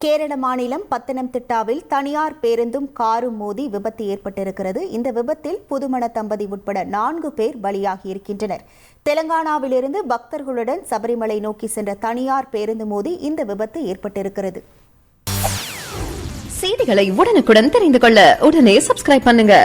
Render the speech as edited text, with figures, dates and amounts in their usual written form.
கேரள மாநிலம் பத்தனம்திட்டாவில் தனியார் பேருந்தும் காரும் மோதி விபத்து ஏற்பட்டிருக்கிறது. இந்த விபத்தில் புதுமண தம்பதி உட்பட 4 பேர் பலியாகி இருக்கின்றனர். தெலங்கானாவிலிருந்து பக்தர்களுடன் சபரிமலை நோக்கி சென்ற தனியார் பேருந்து மோதி இந்த விபத்து ஏற்பட்டிருக்கிறது. செய்திகளை உடனுக்குடன் தெரிந்து கொள்ள உடனே சப்ஸ்கிரைப் பண்ணுங்க.